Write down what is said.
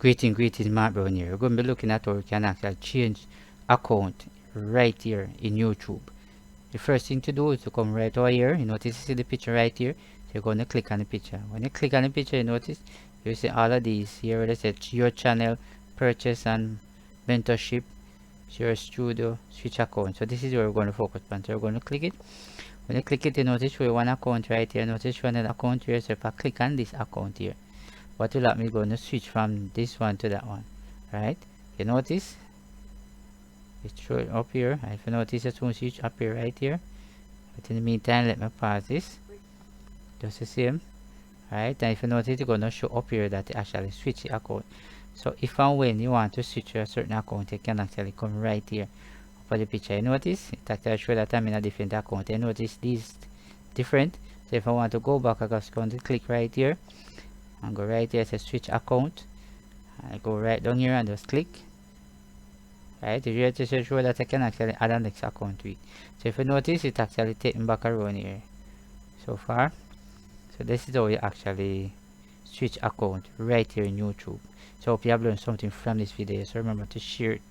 Greetings, Mark Brown here. We're going to be looking at how we can actually change account right here in YouTube. The first thing to do is to come right over here. You notice you see the picture right here. So you're going to click on the picture. When you click on the picture, you notice you see all of these here where they say your channel, purchase and mentorship, your studio, switch account. So this is where we're going to focus on. So we're going to click it. When you click it, you notice show one account right here. Notice show another account here. So if I click on this account here, what will happen is going to switch from this one to that one, right? You notice it's showing up here. If you notice, it's going to switch up here right here. But in the meantime, let me pause this. Just the same, right? And if you notice, it's going to show up here that it actually switch the account. So if and when you want to switch to a certain account, you can actually come right here for the picture. You notice it actually show that I'm in a different account. You notice these different. So if I want to go back, I just going to click right here and go right here, say switch account. I go right down here and just click. Right, if you have to show that I can actually add a next account to it. So if you notice, it actually taking back around here so far. So this is how you actually switch account right here in YouTube. So hope you have learned something from this video. So remember to share it